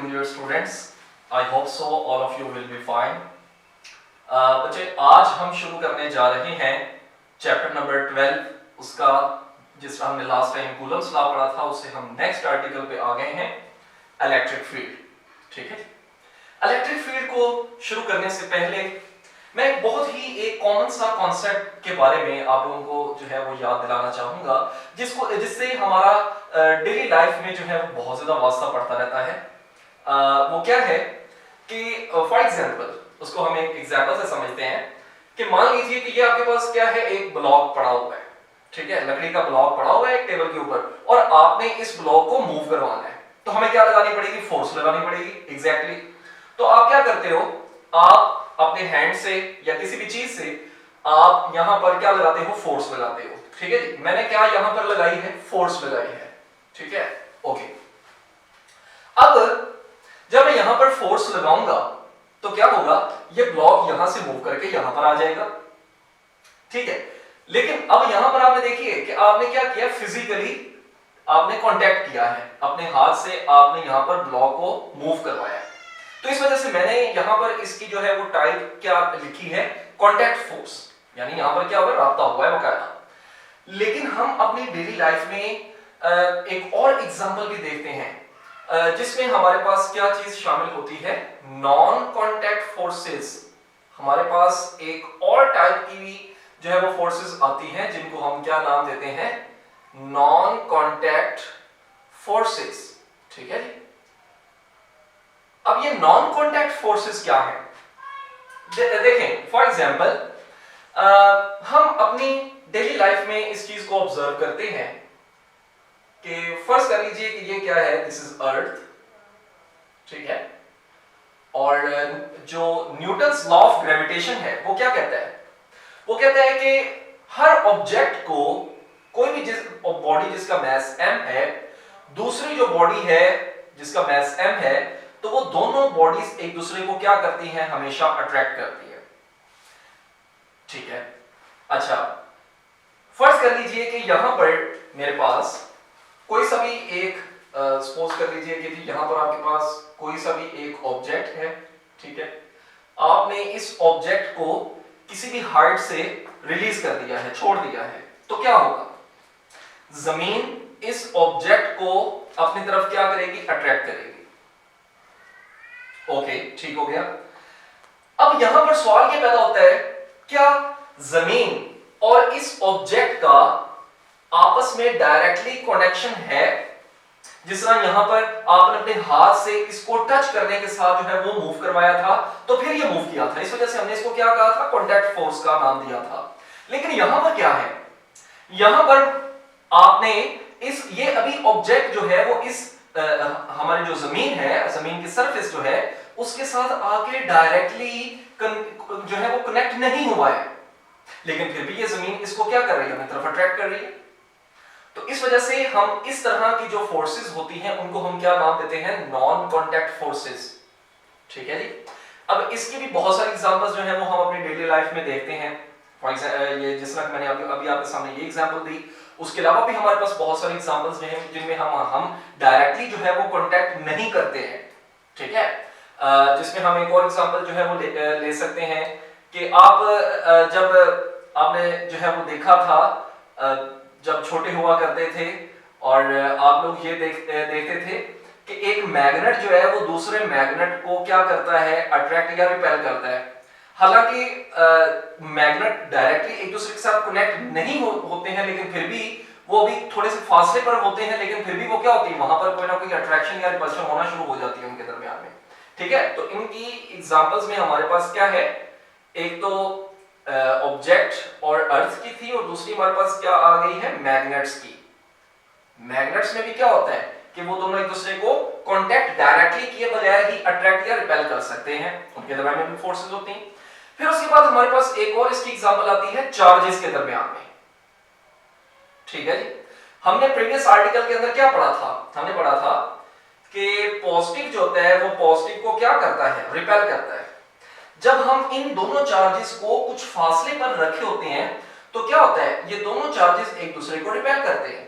to dear students. I hope so all of you will be fine. बच्चे आज हम शुरू करने जा रहे हैं चैप्टर नंबर 12 उसका जिसका हमने लास्ट टाइम कूलम्स लॉ पढ़ा था उससे हम नेक्स्ट आर्टिकल पे आ गए हैं इलेक्ट्रिक फील्ड। ठीक है, इलेक्ट्रिक फील्ड को शुरू करने से पहले मैं बहुत ही एक कॉमन सा कॉन्सेप्ट के बारे में आप लोगों को जो है वो याद दिलाना चाहूंगा जिससे हमारा डेली लाइफ में जो है वो बहुत ज्यादा वास्ता पड़ता रहता है। वो क्या है कि फॉर एग्जांपल उसको हम एक एग्जांपल से समझते हैं कि मान लीजिए कि ये आपके पास क्या है, एक ब्लॉक पड़ा हुआ है। ठीक है, लकड़ी का ब्लॉक पड़ा हुआ है एक टेबल के ऊपर और आपने इस ब्लॉक को मूव करवाना है तो हमें क्या लगानी पड़ेगी, फोर्स लगानी पड़ेगी। एग्जैक्टली तो आप क्या करते हो, आप अपने हैंड से या किसी भी चीज से आप यहां पर क्या लगाते हो, फोर्स लगाते हो। ठीक है जी, मैंने क्या यहां पर लगाई है, फोर्स लगाई है। ठीक है, ओके। अब जब मैं यहां पर फोर्स लगाऊंगा तो क्या होगा, ये ब्लॉक यहां से मूव करके यहां पर आ जाएगा। ठीक है, लेकिन अब यहां पर आपने देखिए कि आपने क्या किया, फिजिकली आपने कांटेक्ट किया है, अपने हाथ से आपने यहां पर ब्लॉक को मूव करवाया है। तो इस वजह से मैंने यहां पर इसकी जो है वो टाइप क्या लिखी है, कांटेक्ट फोर्स, यानी यहां पर क्या हुआ, राब्ता हुआ है बकायदा। लेकिन हम अपनी डेली लाइफ में एक और एग्जांपल भी देखते हैं जिसमें हमारे पास क्या चीज शामिल होती है, नॉन कांटेक्ट फोर्सेस। हमारे पास एक और टाइप की भी जो है वो फोर्सेस आती हैं जिनको हम क्या नाम देते हैं, नॉन कांटेक्ट फोर्सेस। ठीक है जी, अब ये नॉन कांटेक्ट फोर्सेस क्या है, देखें फॉर एग्जांपल हम अपनी डेली लाइफ में इस चीज को ऑब्जर्व करते हैं कि फर्स्ट कर लीजिए कि ये क्या है, दिस इज अर्थ। ठीक है, और जो न्यूटन्स लॉ ऑफ ग्रेविटेशन है वो क्या कहता है, वो कहता है कि हर ऑब्जेक्ट को, कोई भी बॉडी जिसका मास m है, दूसरी जो बॉडी है जिसका मास m है, तो वो दोनों बॉडीज एक दूसरे को क्या करती हैं, हमेशा अट्रैक्ट करती है। ठीक है, अच्छा फर्ज कर लीजिए कि यहां पर मेरे पास कोई सा भी एक सपोज कर लीजिए कि यहां पर आपके पास कोई सा भी एक ऑब्जेक्ट है। ठीक है, आपने इस ऑब्जेक्ट को किसी भी हाइट से रिलीज कर दिया है, छोड़ दिया है, तो क्या होगा, जमीन इस ऑब्जेक्ट को अपनी तरफ क्या करेगी, अट्रैक्ट करेगी। ओके, ठीक हो गया। अब यहां पर सवाल ये पैदा होता है, क्या जमीन और इस ऑब्जेक्ट का आपस में डायरेक्टली कनेक्शन है, जिस तरह यहां पर आपने अपने हाथ से इसको टच करने के साथ जो है वो मूव करवाया था, तो फिर ये मूव किया था, इस वजह से हमने इसको क्या कहा था, कांटेक्ट फोर्स का नाम दिया था। लेकिन यहां पर क्या है, यहां पर आपने ये अभी ऑब्जेक्ट जो है वो इस हमारी जो जमीन है, जमीन की सरफेस जो है उसके साथ आके डायरेक्टली जो है वो कनेक्ट नहीं हुआ है, लेकिन फिर भी ये जमीन इसको क्या कर रही है, अपनी तरफ अट्रैक्ट कर रही है। तो इस वजह से हम इस तरह की जो फोर्सेस होती हैं उनको हम क्या नाम देते हैं, नॉन कांटेक्ट फोर्सेस। ठीक है जी, अब इसकी भी बहुत सारी एग्जांपल्स जो है वो हम अपनी डेली लाइफ में देखते हैं। फॉर एग्जांपल ये जिस तरह मैंने अभी आपके सामने ये एग्जांपल दी, उसके अलावा भी हमारे पास बहुत सारी एग्जांपल्स हैं जिनमें हम डायरेक्टली जो है वो कांटेक्ट नहीं करते हैं। ठीक है, जिसमें हम एक और एग्जांपल जो है वो ले सकते हैं कि आप जब आपने जो है वो देखा था, जब छोटे हुआ करते थे और आप लोग ये देखते थे कि एक मैग्नेट जो है वो दूसरे मैग्नेट को क्या करता है, अट्रैक्ट या रिपेल करता है। हालांकि मैग्नेट डायरेक्टली एक दूसरे के साथ कनेक्ट नहीं होते हैं, लेकिन फिर भी वो भी थोड़े से फासले पर होते हैं, लेकिन फिर भी वो क्या होती है, वहां पर कोई ना कोई अट्रैक्शन या रिपल्शन होना शुरू हो जाती है उनके दरमियान में। ठीक है, तो इनकी एग्जांपल्स में हमारे पास क्या है, एक तो ऑब्जेक्ट और अर्थ की थी और दूसरी हमारे पास क्या आ गई है, मैग्नेट्स की। मैग्नेट्स में भी क्या होता है कि वो दोनों एक दूसरे को कांटेक्ट डायरेक्टली किए बगैर ही अट्रैक्ट या रिपेल कर सकते हैं, उनके दरमियान में भी फोर्सेस होती हैं। फिर उसके बाद हमारे पास एक और इसकी एग्जांपल आती है चार्जेस के दरमियान में। ठीक है जी, हमने प्रीवियस आर्टिकल के अंदर क्या पढ़ा था, हमने पढ़ा था कि पॉजिटिव जो होता है वो पॉजिटिव को क्या करता है, रिपेल करता है। जब हम इन दोनों चार्जेस को कुछ फासले पर रखे होते हैं तो क्या होता है, ये दोनों चार्जेस एक दूसरे को रिपेल करते हैं।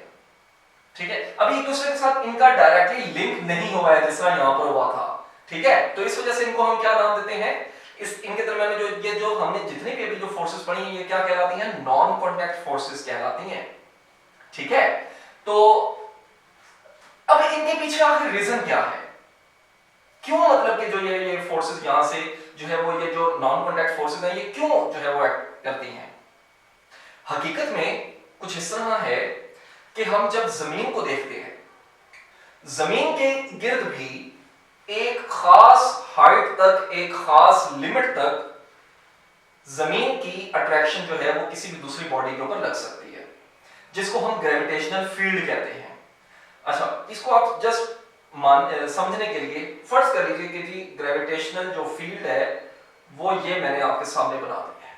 ठीक है, अभी एक दूसरे के साथ इनका डायरेक्टली लिंक नहीं हुआ है जिस तरह यहां पर हुआ था। ठीक है, तो इस वजह से इनको हम क्या नाम देते हैं, इस इनके दरमियान में जो ये जो हमने जितनी भी अभी जो फोर्सेस पढ़ी हैं ये क्या कहलाती हैं, नॉन कांटेक्ट फोर्सेस कहलाती हैं। ठीक है, तो अब इनके पीछे आखिर रीजन क्या है, क्यों मतलब कि जो ये फोर्सेस यहां से जो है वो ये जो नॉन कांटेक्ट फोर्सेस हैं ये क्यों जो है वो एक्ट करती हैं। हकीकत में कुछ इस तरह है कि हम जब जमीन को देखते हैं, जमीन के गिर्द भी एक खास हाइट तक, एक खास लिमिट तक जमीन की अट्रैक्शन जो है वो किसी भी दूसरी बॉडी के ऊपर लग सकती है, जिसको हम ग्रेविटेशनल फील्ड कहते हैं। अच्छा, इसको आप जस्ट समझने के लिए फर्ज कर लीजिए कि जी ग्रेविटेशनल जो फील्ड है वो ये मैंने आपके सामने बना दिया है।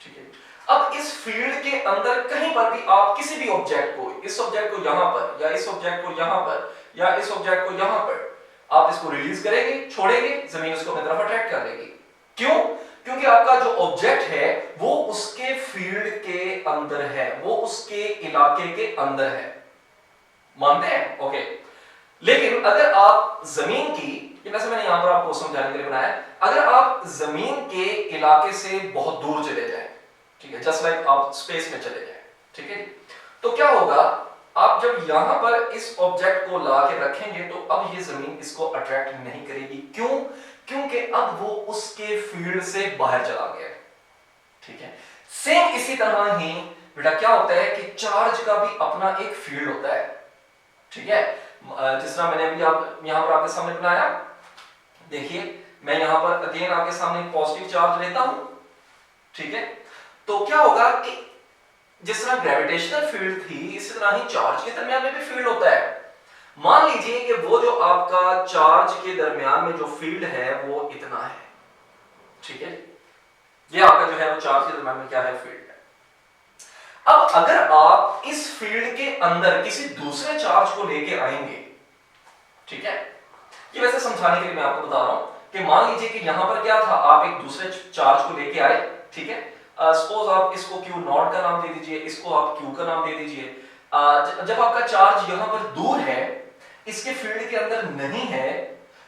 ठीक है, अब इस फील्ड के अंदर कहीं पर भी आप किसी भी ऑब्जेक्ट को, इस ऑब्जेक्ट को यहां पर या इस ऑब्जेक्ट को यहां पर या इस ऑब्जेक्ट को यहां पर आप इसको रिलीज करेंगे, छोड़ेंगे, जमीन उसको अपनी तरफ अट्रैक्ट कर लेगी। क्यों? क्योंकि आपका जो ऑब्जेक्ट है वो उसके फील्ड के अंदर है, वो उसके इलाके के अंदर है। मानते हैं? ओके। लेकिन अगर आप जमीन की, ये वैसे मैंने यहां पर आपको समझाने के लिए बनाया, अगर आप जमीन के इलाके से बहुत दूर चले जाएं, ठीक है, जस्ट लाइक आप स्पेस में चले जाएं, ठीक है, तो क्या होगा, आप जब यहां पर इस ऑब्जेक्ट को ला के रखेंगे तो अब ये जमीन इसको अट्रैक्ट नहीं करेगी। क्यों? क्योंकि अब वो उसके फील्ड से बाहर चला गया है। ठीक है, सेम इसी तरह ही बेटा क्या होता है कि चार्ज का भी अपना एक फील्ड होता है। ठीक है, जिस तरह मैंने अभी आप यहां पर आपके सामने बनाया, देखिए मैं यहां पर अगेन आपके सामने पॉजिटिव चार्ज लेता हूं। ठीक है, तो क्या होगा कि जिस तरह ग्रेविटेशनल फील्ड थी इसी तरह ही चार्ज के दरमियान में भी फील्ड होता है। मान लीजिए कि वो जो आपका चार्ज के दरमियान में जो फील्ड है वो इतना है। ठीक है, ये आपका जो है वो चार्ज के दरमियान में क्या है, फील्ड है। अब अगर आप इस फील्ड के अंदर किसी दूसरे चार्ज को लेके आएंगे, ठीक है, ये वैसे समझाने के लिए मैं आपको बता रहा हूं कि मान लीजिए कि यहां पर क्या था, आप एक दूसरे चार्ज को लेके आए। ठीक है, सपोज आप इसको Q नॉट का नाम दे दीजिए, इसको आप Q का नाम दे दीजिए। जब आपका चार्ज यहां पर दूर है, इसके फील्ड के अंदर नहीं है,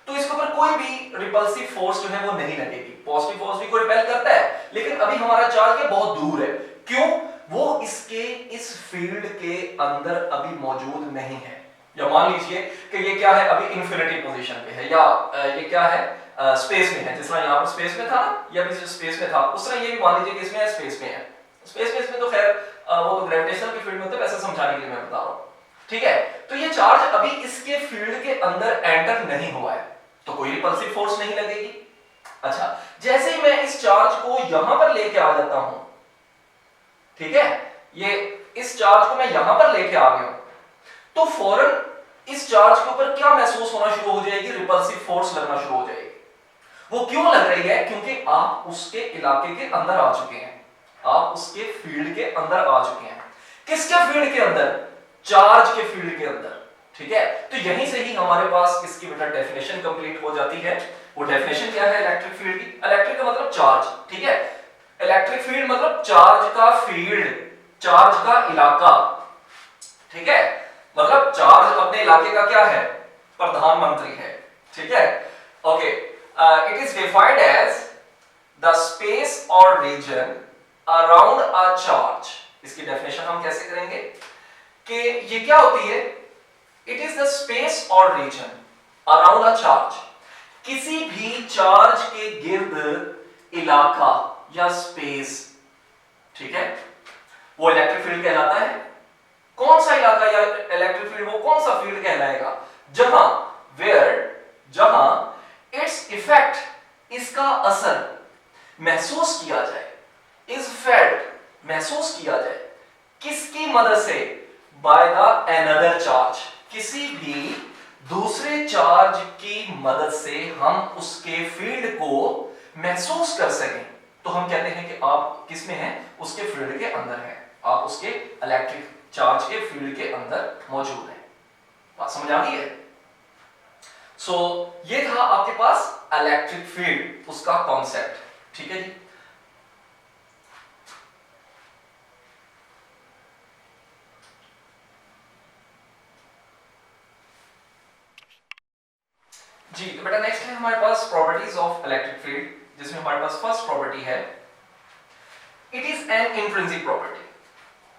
तो इसके ऊपर कोई भी रिपल्सिव फोर्स जो है वो नहीं लगेगी। पॉजिटिव फोर्स भी को रिपेल करता है, लेकिन अभी हमारा चार्ज बहुत दूर है। क्यों? वो इसके इस फील्ड के अंदर अभी मौजूद नहीं है। या मान लीजिए कि ये क्या है, अभी इन्फिनिटी पोजीशन पे है, या ये क्या है, स्पेस में है। जिस तरह यहां पर स्पेस में था ना, या भी स्पेस में था, उस तरह ये भी मान लीजिए कि इसमें है, स्पेस में है। स्पेस में इसमें तो खैर वो तो ग्रेविटेशनल के फील्ड में होता है, वैसे समझाने के लिए मैं बता रहा हूं। ठीक है, तो ये चार्ज अभी इसके फील्ड के अंदर एंटर नहीं हुआ है, तो कोई रिपल्सिव फोर्स नहीं लगेगी। अच्छा, जैसे ही मैं इस चार्ज को यहां पर लेके आ जाता हूं, ठीक है, ये इस चार्ज को मैं यहां पर लेके आ गया हूं, तो फौरन इस चार्ज के ऊपर क्या महसूस होना शुरू हो जाएगी, रिपल्सिव फोर्स लगना शुरू हो जाएगी। वो क्यों लग रही है? क्योंकि आप उसके इलाके के अंदर आ चुके हैं, आप उसके फील्ड के अंदर आ चुके हैं। किसके फील्ड के अंदर? चार्ज के फील्ड के अंदर। ठीक है, तो यहीं से ही हमारे पास इसकी बेटा डेफिनेशन कंप्लीट हो जाती है। वो डेफिनेशन क्या है इलेक्ट्रिक फील्ड की? इलेक्ट्रिक का मतलब चार्ज। ठीक है, इलेक्ट्रिक फील्ड मतलब चार्ज का फील्ड, चार्ज का इलाका। ठीक है, मतलब चार्ज अपने इलाके का क्या है, प्रधानमंत्री है। ठीक है, okay, it is defined as the space और रीजन अराउंड अ चार्ज। इसकी डेफिनेशन हम कैसे करेंगे कि ये क्या होती है, इट इज द स्पेस और रीजन अराउंड अ चार्ज। किसी भी चार्ज के गिर्द इलाका या स्पेस, ठीक है, वो इलेक्ट्रिक फील्ड कहलाता है। कौन सा इलाका या इलेक्ट्रिक फील्ड, वो कौन सा फील्ड कहलाएगा? जहां इट्स इफेक्ट, इसका असर महसूस किया जाए, इज फेल्ट महसूस किया जाए, किसकी मदद से? बाय द अनदर चार्ज, किसी भी दूसरे चार्ज की मदद से हम उसके फील्ड को महसूस कर सकें, तो हम कहते हैं कि आप किसमें हैं, उसके फील्ड के अंदर हैं, आप उसके इलेक्ट्रिक चार्ज के फील्ड के अंदर मौजूद हैं। बात समझ आ गई है? सो ये था आपके पास इलेक्ट्रिक फील्ड, उसका कॉन्सेप्ट। ठीक है जी, जी तो बेटा नेक्स्ट है हमारे पास प्रॉपर्टीज ऑफ इलेक्ट्रिक फील्ड, जिसमें हमारे पास फर्स्ट प्रॉपर्टी है it is an intrinsic property.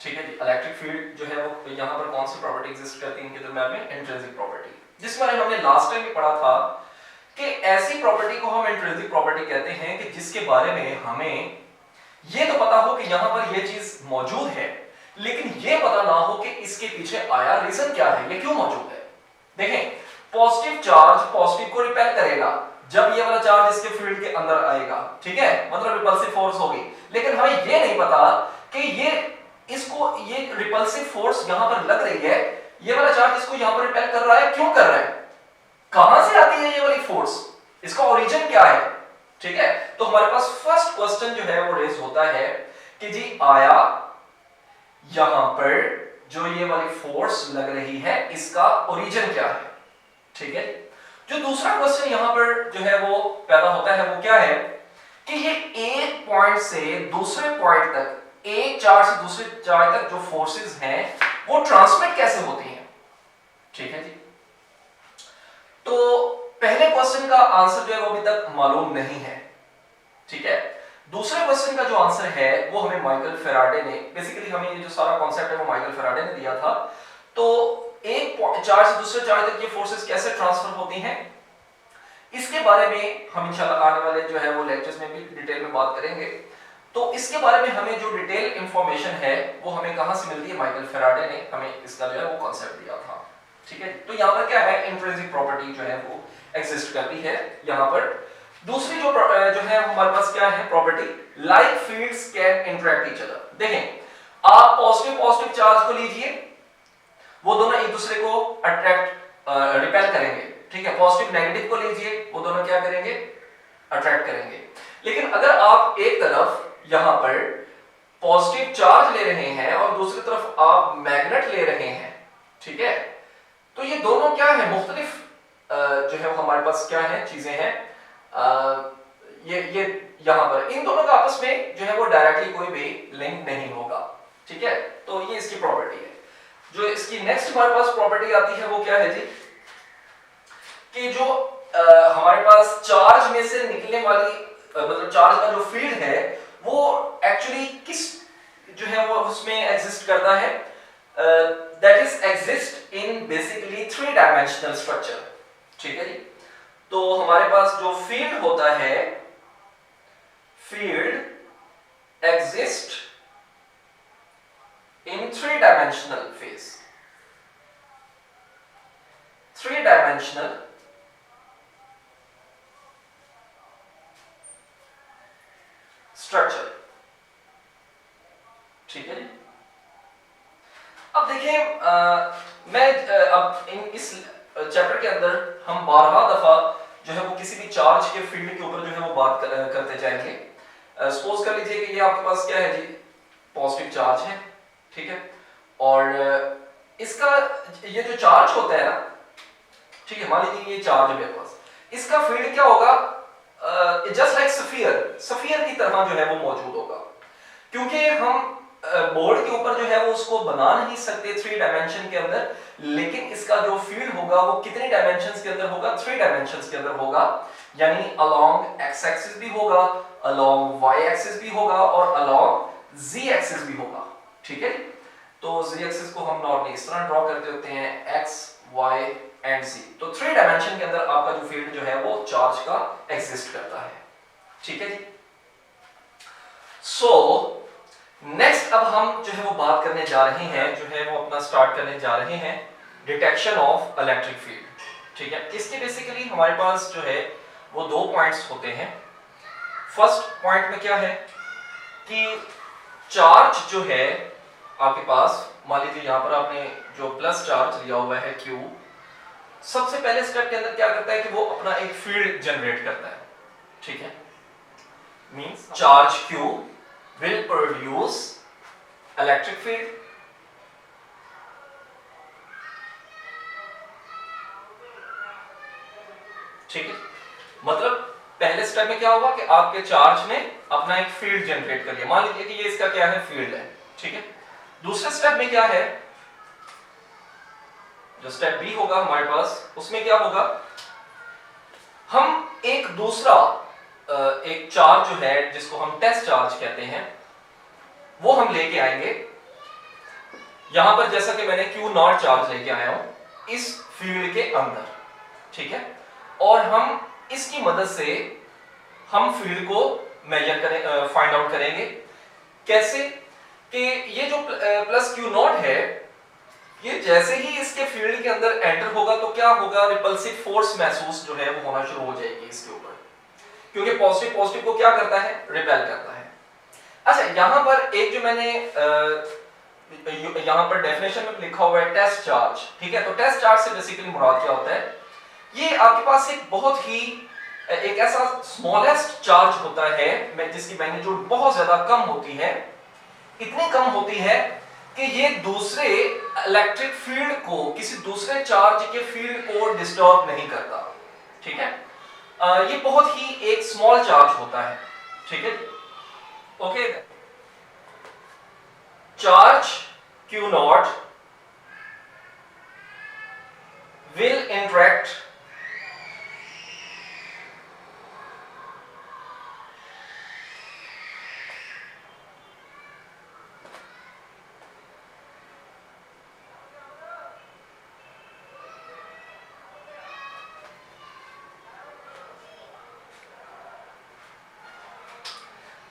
ठीक है जी, इलेक्ट्रिक फील्ड जो है वो यहाँ पर कौन सी प्रॉपर्टी एग्जिस्ट करती है इनके दरमियान में, इंट्रिंसिक प्रॉपर्टी, जिसमें हमने लास्ट टाइम भी पढ़ा था कि ऐसी प्रॉपर्टी को हम इंट्रिंसिक प्रॉपर्टी कहते हैं कि जिसके बारे में हमें ये तो पता हो कि यहाँ पर ये चीज मौजूद है, लेकिन ये पता ना हो कि इसके पीछे आया रीजन क्या है, ये क्यों मौजूद है। देखें, पॉजिटिव चार्ज पॉजिटिव को रिपेल करेगा जब ये वाला चार्ज इसके फील्ड के अंदर आएगा, ठीक है, मतलब रिपल्सिव फोर्स होगी, लेकिन हमें ये नहीं पता कि ये रिपल्सिव फोर्स यहां पर लग रही है, ये वाला चार्ज इसको यहां पर रिपेल कर रहा है, क्यों कर रहा है, कहां से आती है ये वाली फोर्स, इसका ओरिजिन क्या है। ठीक है, तो हमारे पास फर्स्ट क्वेश्चन जो है वो रेज होता है कि जी आया यहां पर जो ये वाली फोर्स लग रही है इसका ओरिजिन क्या है। ठीक है, जो दूसरा क्वेश्चन यहां पर जो है वो पैदा होता है वो क्या है कि ये एक पॉइंट से दूसरे पॉइंट तक, एक चार्ज से दूसरे चार्ज तक जो फोर्सेस हैं वो ट्रांसमिट कैसे होती हैं। ठीक है जी, तो पहले क्वेश्चन का आंसर जो है वो अभी तक मालूम नहीं है। ठीक है, दूसरे क्वेश्चन का जो आंसर है वो हमें माइकल फेराडे ने, बेसिकली हमें ये जो सारा कॉन्सेप्ट है वो माइकल फेराडे ने दिया था। तो एक चार्ज से दूसरे चार्ज तक ये फोर्सेस कैसे ट्रांसफर होती हैं, इसके बारे में हम इंशाल्लाह आने वाले जो है वो लेक्चर्स में भी डिटेल में बात करेंगे। तो इसके बारे में हमें जो डिटेल इंफॉर्मेशन है वो हमें कहां से मिलती है, माइकल फेराडे ने हमें इसका जो है वो कॉन्सेप्ट दिया था। ठीक है, तो यहाँ पर क्या है, इंट्रिंसिक प्रॉपर्टी जो है वो एग्जिस्ट करती है यहाँ पर। दूसरी जो है हमारे पास क्या है property, like fields can interact each other. देखें, आप पॉजिटिव चार्ज को लीजिए, वो दोनों एक दूसरे को अट्रैक्ट रिपेल करेंगे। ठीक है, पॉजिटिव नेगेटिव को लीजिए, वो दोनों क्या करेंगे, अट्रैक्ट करेंगे। लेकिन अगर आप एक तरफ यहां पर पॉजिटिव चार्ज ले रहे हैं और दूसरी तरफ आप मैग्नेट ले रहे हैं, ठीक है, तो ये दोनों क्या है, मुख्तलिफ जो है हमारे पास क्या है चीजें हैं। ये यहां पर इन दोनों का आपस में जो है वो डायरेक्टली कोई भी लिंक नहीं होगा। ठीक है, तो ये इसकी प्रॉपर्टी है। जो इसकी नेक्स्ट हमारे पास प्रॉपर्टी आती है वो क्या है जी, कि जो हमारे पास चार्ज में से निकलने वाली मतलब चार्ज का जो फील्ड है वो एक्चुअली किस जो है वो उसमें एग्जिस्ट करता है, that is exist in basically 3 dimensional structure. ठीक है जी, तो हमारे पास जो फील्ड होता है, field exist in 3 dimensional phase, 3 dimensional structure. ठीक है जी, अब देखिए मैं अब इस चैप्टर के अंदर हम 12 दफा जो है वो किसी भी चार्ज के फील्ड के ऊपर जो है वो बात करते जाएंगे। सपोज कर लीजिए कि ये आपके पास क्या है जी, पॉजिटिव चार्ज है, ठीक है, और इसका ये जो चार्ज होता है ना, ठीक है, मान लीजिए ये चार्ज है मेरे पास, इसका फील्ड क्या होगा, जस्ट लाइक सफियर की तरह जो है वो मौजूद होगा। क्योंकि हम बोर्ड के ऊपर जो है वो उसको बना नहीं सकते 3 डायमेंशन के अंदर, लेकिन इसका जो फील्ड होगा वो कितने डायमेंशंस के अंदर होगा, 3 डायमेंशंस के अंदर होगा, यानी अलोंग एक्स एक्सिस भी होगा, अलोंग वाई एक्सिस भी होगा और अलोंग जी एक्सिस भी होगा। ठीक है, तो जी एक्सिस को हम नॉर्मली इस तरह ड्रॉ करते होते हैं, एक्स वाई एंड जी। तो 3 डायमेंशन के अंदर आपका जो फील्ड जो है वो चार्ज का एग्जिस्ट करता है। ठीक है जी, सो नेक्स्ट अब हम जो है वो बात करने जा रहे हैं, जो है वो अपना स्टार्ट करने जा रहे हैं डिटेक्शन ऑफ इलेक्ट्रिक फील्ड। ठीक है, इसके बेसिकली हमारे पास जो है वो 2 पॉइंट्स होते हैं। फर्स्ट पॉइंट में क्या है कि चार्ज जो है आपके पास, मान लीजिए यहां पर आपने जो प्लस चार्ज लिया हुआ है Q, सबसे पहले स्टेप के अंदर क्या करता है कि वो अपना एक फील्ड जनरेट करता है। ठीक है, means charge Q will produce electric field। ठीक है, मतलब पहले स्टेप में क्या होगा कि आपके चार्ज ने अपना एक फील्ड जनरेट कर लिया, मान लीजिए कि ये इसका क्या है, फील्ड है। ठीक है, दूसरे स्टेप में क्या है, जो स्टेप बी होगा हमारे पास, उसमें क्या होगा हम एक दूसरा एक चार्ज जो है जिसको हम टेस्ट चार्ज कहते हैं वो हम लेके आएंगे। यहां पर जैसा कि मैंने Q नॉट चार्ज लेके आया हूं इस फील्ड के अंदर, ठीक है, और हम इसकी मदद से हम फील्ड को मेजर करें, फाइंड आउट करेंगे। कैसे कि ये जो प्लस Q नॉट है ये जैसे ही इसके फील्ड के अंदर एंटर होगा तो क्या होगा, रिपल्सिव फोर्स महसूस जो है वो होना शुरू हो जाएगी इसके ऊपर, क्योंकि पॉजिटिव पॉजिटिव को क्या करता है, रिपेल करता है। अच्छा, यहां पर एक जो मैंने यहां पर डेफिनेशन में लिखा हुआ है टेस्ट चार्ज, ठीक है, तो टेस्ट चार्ज से बेसिकली मुराद क्या होता है, ये आपके पास एक बहुत ही एक ऐसा स्मॉलेस्ट चार्ज होता है जिसकी मैग्नीट्यूड बहुत ज्यादा कम होती है, इतनी कम होती है कि ये दूसरे इलेक्ट्रिक फील्ड को, किसी दूसरे चार्ज के फील्ड को डिस्टर्ब नहीं करता, ठीक है। ये बहुत ही एक स्मॉल चार्ज होता है, ठीक है, okay. Charge Q not will interact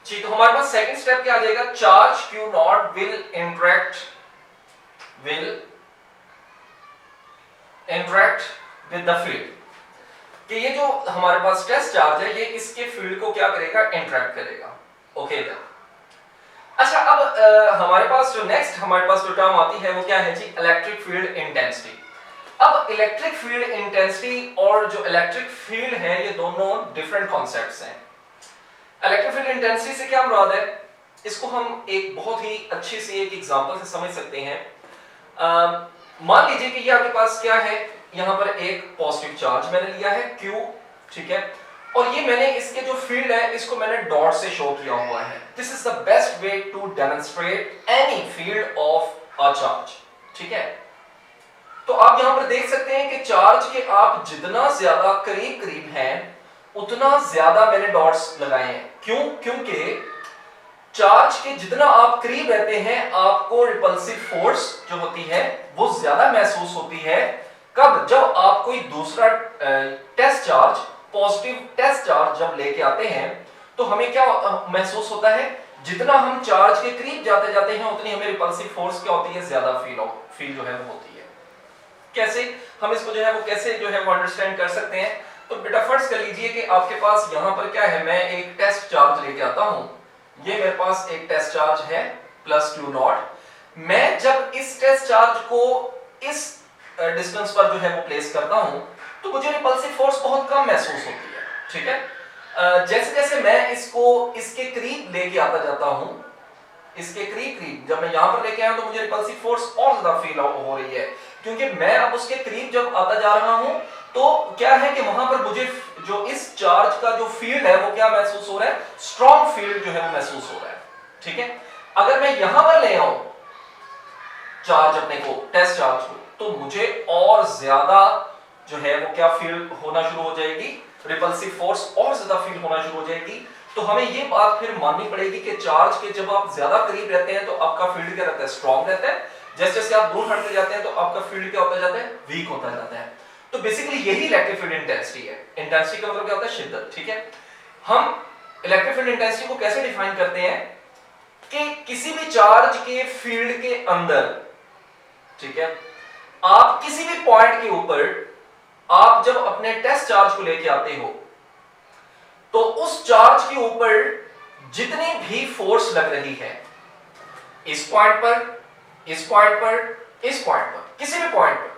जी, तो हमारे पास सेकंड स्टेप क्या आ जाएगा, charge Q not will interact with the field, कि ये जो हमारे पास टेस्ट चार्ज है ये इसके फील्ड को क्या करेगा, इंटरेक्ट करेगा, ओके। अच्छा, अब हमारे पास जो नेक्स्ट हमारे पास जो टर्म आती है वो क्या है जी, इलेक्ट्रिक फील्ड इंटेंसिटी। अब इलेक्ट्रिक फील्ड इंटेंसिटी और जो इलेक्ट्रिक फील्ड है ये दोनों डिफरेंट कॉन्सेप्ट्स हैं। इलेक्ट्रिक फील्ड इंटेंसिटी से क्या मुराद है, इसको हम एक बहुत ही अच्छी सी एक एग्जांपल से समझ सकते हैं। मान लीजिए कि ये आपके पास क्या है, यहां पर एक पॉजिटिव चार्ज मैंने लिया है Q, ठीक है, और ये मैंने इसके जो फील्ड है इसको मैंने डॉट से शो किया हुआ है। This is the best way to demonstrate any field of a charge, ठीक है। तो आप यहां पर देख सकते हैं कि चार्ज के आप जितना ज्यादा करीब करीब हैं उतना ज्यादा मैंने डॉट्स लगाए हैं। क्यों? क्योंकि चार्ज के जितना आप करीब रहते हैं आपको रिपल्सिव फोर्स जो होती है वो ज्यादा महसूस होती है। कब? जब आप कोई दूसरा test charge, positive test charge जब लेके आते हैं तो हमें क्या महसूस होता है, जितना हम चार्ज के करीब जाते जाते हैं उतनी हमें रिपल्सिव फोर्स क्या होती है, ज्यादा फील जो है वो होती है। कैसे हम इसको जो है वो कैसे जो है वो अंडरस्टैंड कर सकते हैं, तो बेटा फर्ज कर लीजिए कि आपके पास यहां पर क्या है, मैं एक टेस्ट चार्ज लेके आता हूं, ये मेरे पास एक टेस्ट चार्ज है प्लस Q नॉट। मैं जब इस टेस्ट चार्ज को इस डिस्टेंस पर जो है वो प्लेस करता हूं तो मुझे रिपल्सिव फोर्स बहुत कम महसूस होती है, ठीक है। जैसे जैसे मैं इसको इसके करीब लेके आता जाता हूं, इसके करीब करीब जब मैं यहां पर लेके आया तो मुझे रिपल्सिव फोर्स और ज्यादा फील हो रही है, क्योंकि मैं अब उसके करीब जब आता जा रहा हूं तो क्या है कि वहां पर मुझे जो इस चार्ज का जो फील्ड है वो क्या महसूस हो रहा है, स्ट्रॉन्ग फील्ड जो है वो महसूस हो रहा है, ठीक है। अगर मैं यहां पर ले आऊं चार्ज अपने को, टेस्ट चार्ज को, तो मुझे और ज्यादा जो है वो क्या फील होना शुरू हो जाएगी, रिपल्सिव फोर्स और ज्यादा फील होना शुरू हो जाएगी। तो हमें ये बात फिर माननी पड़ेगी कि चार्ज के जब आप ज्यादा करीब रहते हैं तो आपका फील्ड क्या रहता है, स्ट्रॉन्ग रहता है। जैसे जैसे आप दूर हटते जाते हैं तो आपका फील्ड क्या होता जाता है, वीक होता जाता है। तो बेसिकली यही इलेक्ट्रिक फील्ड इंटेंसिटी है। इंटेंसिटी का मतलब क्या होता है, शिद्दत, ठीक है। हम इलेक्ट्रिक फील्ड इंटेंसिटी को कैसे डिफाइन करते हैं कि किसी भी चार्ज के फील्ड के अंदर, ठीक है, आप किसी भी पॉइंट के ऊपर आप जब अपने टेस्ट चार्ज को लेके आते हो तो उस चार्ज के ऊपर जितनी भी फोर्स लग रही है, इस पॉइंट पर, इस पॉइंट पर, इस पॉइंट पर, किसी भी पॉइंट पर,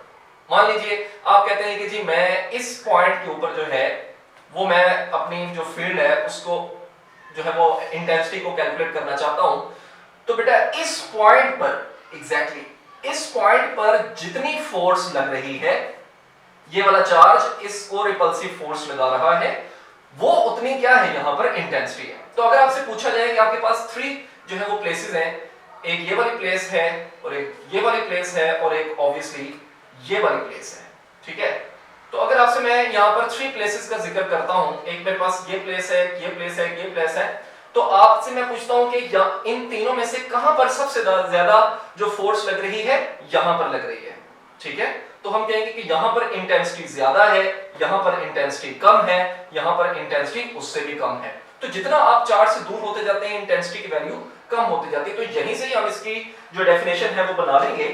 मान लीजिए आप कहते हैं कि जी मैं इस पॉइंट के ऊपर जो है वो मैं अपनी जो फील्ड है उसको जो है वो इंटेंसिटी को कैलकुलेट करना चाहता हूं, तो बेटा इस पॉइंट पर एग्जैक्टली इस पॉइंट पर जितनी फोर्स लग रही है, ये वाला चार्ज इसको रिपल्सिव फोर्स लगा रहा है, वो उतनी क्या है यहां पर इंटेंसिटी है। तो अगर आपसे पूछा जाए कि आपके पास 3 जो है वो प्लेसेस हैं, एक ये वाली प्लेस है और एक ये वाली प्लेस है और एक ऑब्वियसली ये वाली प्लेस है, ठीक है। तो अगर आपसे मैं यहाँ पर 3 प्लेसेस का जिक्र करता हूँ, एक मेरे पास ये प्लेस है, ये प्लेस है, ये प्लेस है, तो आपसे मैं पूछता हूँ कि इन तीनों में से कहां पर सबसे ज्यादा जो फोर्स लग रही है, यहां पर लग रही है, ठीक है। तो हम कहेंगे कि यहां पर इंटेंसिटी ज्यादा है, यहां पर इंटेंसिटी कम है, यहां पर इंटेंसिटी उससे भी कम है। तो जितना आप चार्ज से दूर होते जाते हैं इंटेंसिटी की वैल्यू कम होती जाती है। तो यहीं से ही हम इसकी जो डेफिनेशन है वो बना लेंगे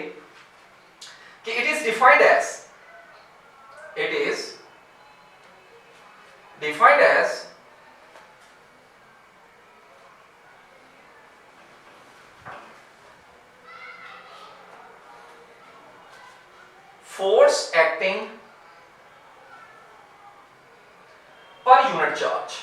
कि it is defined as force acting per unit charge.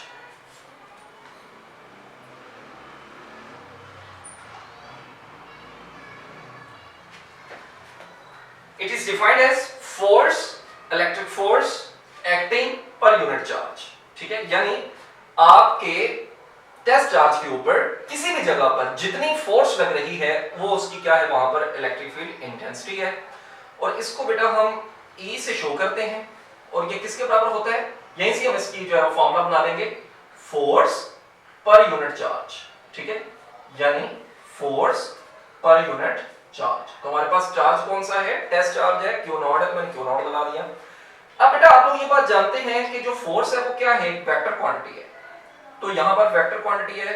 It is defined as force, electric force acting per unit charge. ठीक है, यानी आपके टेस्ट चार्ज के ऊपर किसी भी जगह पर जितनी फोर्स लग रही है वो उसकी क्या है, वहां पर इलेक्ट्रिक फील्ड इंटेंसिटी है। और इसको बेटा हम E से शो करते हैं और ये किसके बराबर होता है, यहीं से हम इसकी जो है फॉर्मूला बना लेंगे, फोर्स पर यूनिट चार्ज, ठीक है, यानी फोर्स पर यूनिट चार्ज। तो हमारे पास चार्ज कौन सा है, टेस्ट चार्ज है, Q नॉट है, तो मैंने Q नॉट लगा दिया। अब बेटा आप लोग ये बात जानते हैं कि जो फोर्स है वो क्या है, वेक्टर क्वांटिटी है। तो यहां पर वेक्टर क्वांटिटी है,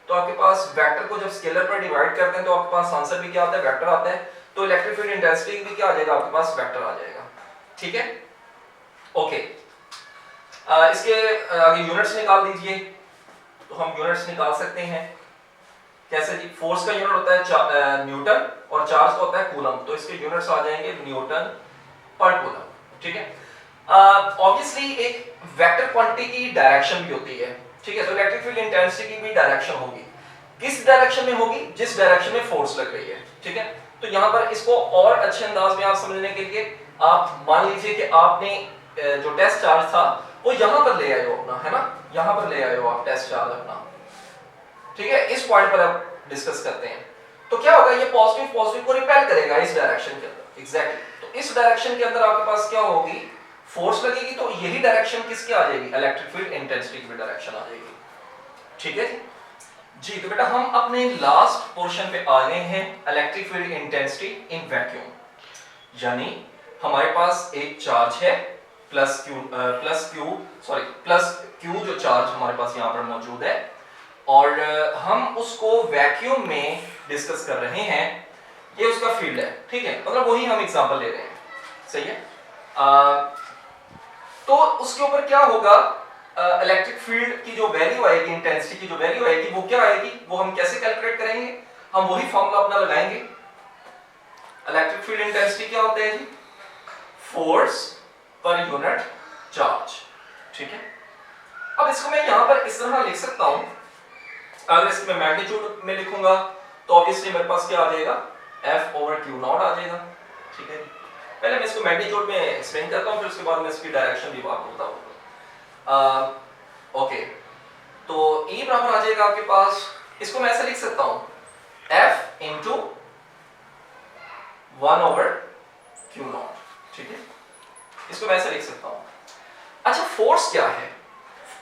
तो आपके पास वेक्टर को जब स्केलर पर डिवाइड करते हैं तो आपके पास आंसर भी क्या आता है, वेक्टर आता है। तो इलेक्ट्रिक फील्ड इंटेंसिटी भी क्या आ जाएगा, आपके पास वेक्टर आ जाएगा, ठीक है, ओके। इसके आगे यूनिट्स निकाल दीजिए। तो हम यूनिट्स निकाल सकते हैं कैसे जी, फोर्स का यूनिट होता है न्यूटन और चार्ज का होता है कूलम। तो इसके यूनिट्स आ जाएंगे न्यूटन पर कूलम, ठीक है। ऑब्वियसली एक वेक्टर क्वांटिटी की डायरेक्शन भी होती है, ठीक है। तो इलेक्ट्रिक फील्ड इंटेंसिटी की भी डायरेक्शन होगी, किस डायरेक्शन में होगी, जिस डायरेक्शन में फोर्स लग रही है, ठीक है। तो यहाँ पर इसको और अच्छे अंदाज में आप समझने के लिए आप मान लीजिए कि आपने जो टेस्ट चार्ज था वो यहाँ पर ले आए हो अपना, है ना, यहाँ पर ले आए हो आप टेस्ट चार्ज अपना, ठीक है। इस पॉइंट पर आप डिस्कस करते हैं। तो क्या होगा, ये पॉजिटिव को रिपेल करेगा इस डायरेक्शन के अंदर, एग्जैक्टली। तो इस डायरेक्शन के अंदर आपके पास क्या होगी, फोर्स लगेगी, तो यही डायरेक्शन किसकी आ जाएगी, इलेक्ट्रिक फील्ड इंटेंसिटी की डायरेक्शन आ जाएगी, ठीक है जी। तो बेटा हम अपने लास्ट पोर्शन पे आ गए हैं, electric field intensity in vacuum. यानी हमारे पास एक चार्ज है प्लस क्यू जो चार्ज हमारे पास यहाँ पर मौजूद है, और हम उसको वैक्यूम में डिस्कस कर रहे हैं। ये उसका फील्ड है, ठीक है, मतलब वही हम एग्जांपल ले रहे हैं, सही है। तो उसके ऊपर क्या होगा, इलेक्ट्रिक फील्ड की जो वैल्यू आएगी, इंटेंसिटी की जो वैल्यू आएगी, वो क्या आएगी, वो हम कैसे कैलकुलेट करेंगे, हम वही फॉर्मूला अपना लगाएंगे। इलेक्ट्रिक फील्ड इंटेंसिटी क्या होता है जी, फोर्स पर यूनिट चार्ज, ठीक है। अब इसको मैं यहां पर इस तरह लिख सकता हूं, अगर इसको मैं मैग्नीट्यूड में लिखूंगा तो ऑब्वियसली मेरे पास क्या आ जाएगा, F ओवर Q नॉट आ जाएगा, ठीक है। पहले मैं इसको मैग्नीट्यूड में एक्सप्लेन करता हूं, फिर उसके बाद मैं इसकी डायरेक्शन भी आपको बताऊंगा। ओके, तो E बराबर आ जाएगा आपके पास, इसको मैं ऐसे लिख सकता हूं, F into 1 over Q not, ठीक है, इसको मैं ऐसे लिख सकता हूं। अच्छा, फोर्स क्या है,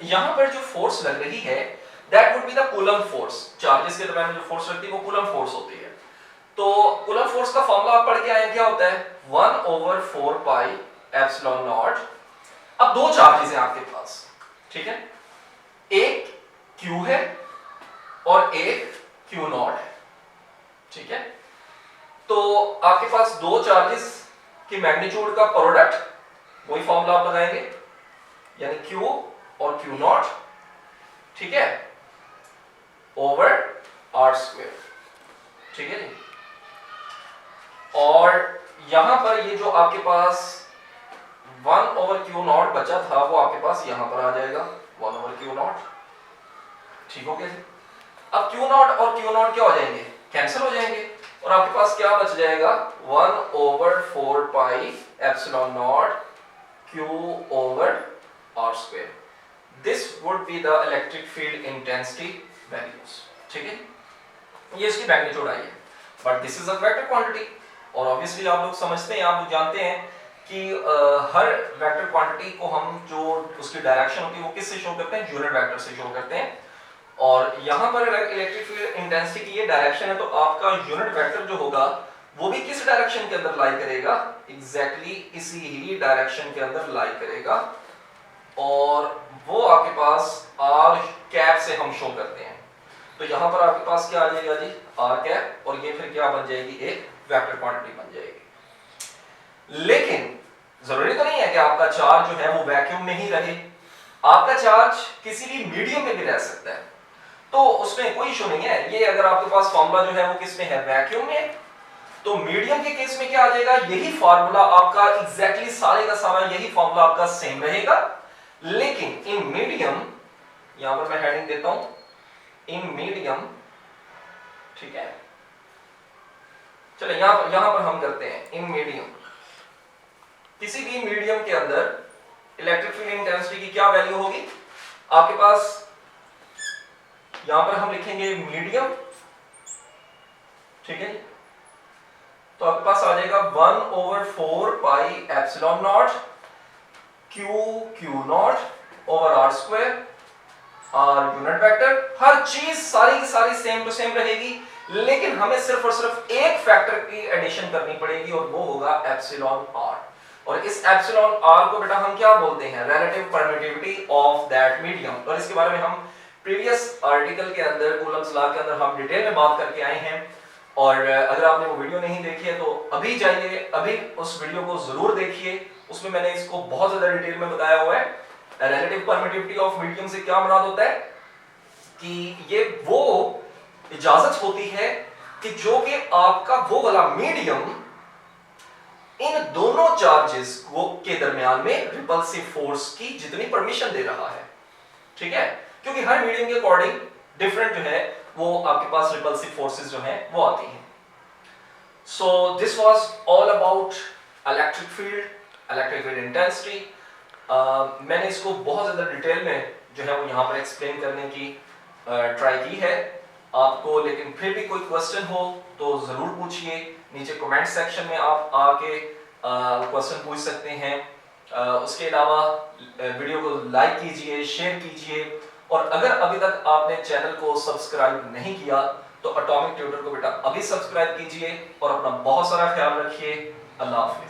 यहां पर जो फोर्स लग रही है that would be the coulomb force. Charges के दरमियान जो फोर्स लगती है वो कूलम फोर्स होती है। तो कूलम फोर्स का फॉर्मूला आप पढ़ के आए, क्या होता है, 1 ओवर 4 पाई एप्सिलॉन नॉट। अब दो चार्जेस हैं आपके पास, ठीक है, एक Q है और एक Q नॉट है, ठीक है। तो आपके पास दो चार्जेस की मैग्नीट्यूड का प्रोडक्ट, वही फॉर्मूला आप लगाएंगे, यानी Q और Q नॉट, ठीक है, ओवर R स्क्वायर, ठीक है जी। और यहां पर ये जो आपके पास 1 ओवर Q नॉट बचा था वो आपके पास यहां पर आ जाएगा 1 ओवर Q नॉट, ठीक हो गया जी। अब Q नॉट और Q नॉट क्या हो जाएंगे, कैंसिल हो जाएंगे, और आपके पास क्या बच जाएगा, 1 over 4 pi epsilon not Q over R square. This would be the electric field intensity values, ठीक है, ये इसकी मैग्नीट्यूड आई है। But this is a vector quantity, और ऑब्वियसली आप लोग समझते हैं, आप लोग जानते हैं कि हर वेक्टर क्वांटिटी को हम जो उसकी डायरेक्शन होती है वो किससे शो करते हैं, यूनिट वेक्टर से शो करते हैं। और यहाँ पर इलेक्ट्रिक फील्ड इंटेंसिटी की ये डायरेक्शन है, तो आपका यूनिट वेक्टर जो होगा वो भी किस डायरेक्शन के अंदर लाई करेगा, एग्जैक्टली इसी ही डायरेक्शन के अंदर लाई करेगा। और वो आपके पास आर कैप से हम शो करते हैं। तो यहाँ पर आपके पास क्या आ जाएगा जी, आर कैप, और ये फिर क्या बन जाएगी, एक वेक्टर क्वांटिटी बन जाएगी। लेकिन जरूरी तो नहीं है कि आपका चार्ज जो है वो वैक्यूम में ही रहे, आपका चार्ज किसी भी मीडियम में भी रह सकता है, तो उसमें कोई इशू नहीं है। ये अगर आपके पास फॉर्मूला जो है वो किस में है, वैक्यूम में, तो मीडियम के केस में क्या आ जाएगा, यही फॉर्मूला आपका एग्जैक्टली सारे का सारा यही फॉर्मूला आपका सेम रहेगा। लेकिन इन मीडियम, यहां पर मैं हेडिंग देता हूं, इन मीडियम, ठीक है, चलो यहां पर हम करते हैं इन मीडियम। किसी भी मीडियम के अंदर इलेक्ट्रिक फील्ड इंटेंसिटी की क्या वैल्यू होगी आपके पास, यहां पर हम लिखेंगे मीडियम, ठीक है, तो आपके पास आ जाएगा 1/4 pi epsilon naught q naught over r square, r unit vector. हर चीज सारी की सारी सेम टू सेम रहेगी, लेकिन हमें सिर्फ और सिर्फ एक फैक्टर की एडिशन करनी पड़ेगी और वो होगा एप्सिलॉन आर। और इस एप्सिलॉन आर को बेटा हम क्या बोलते हैं, relative permittivity of that medium. और इसके बारे में हम प्रीवियस आर्टिकल के अंदर, कूलम्स लॉ के अंदर हम डिटेल में बात करके आए हैं। और अगर आपने वो वीडियो नहीं देखी है तो अभी जाइए, अभी उस वीडियो को जरूर देखिए, उसमें मैंने इसको बहुत ज्यादा डिटेल में बताया हुआ है। रिलेटिव परमिटिविटी ऑफ मीडियम से क्या मुराद होता है कि ये वो इजाजत होती है कि जो कि आपका वो वाला मीडियम इन दोनों चार्जेस को के दरमियान में रिपल्सिव फोर्स की जितनी परमिशन दे रहा है, ठीक है, क्योंकि हर मीडियम के अकॉर्डिंग डिफरेंट जो है वो आपके पास रिपल्सिव फोर्सेस जो हैं वो आती हैं। So this was all about electric field intensity. मैंने इसको बहुत ज्यादा डिटेल में जो है वो यहाँ पर एक्सप्लेन करने की ट्राई की है आपको, लेकिन फिर भी कोई क्वेश्चन हो तो जरूर पूछिए, नीचे कमेंट सेक्शन में आप आके क्वेश्चन पूछ सकते हैं। उसके अलावा वीडियो को लाइक कीजिए, शेयर कीजिए, और अगर अभी तक आपने चैनल को सब्सक्राइब नहीं किया तो एटॉमिक ट्यूटर को बेटा अभी सब्सक्राइब कीजिए, और अपना बहुत सारा ख्याल रखिए। अल्लाह हाफिज।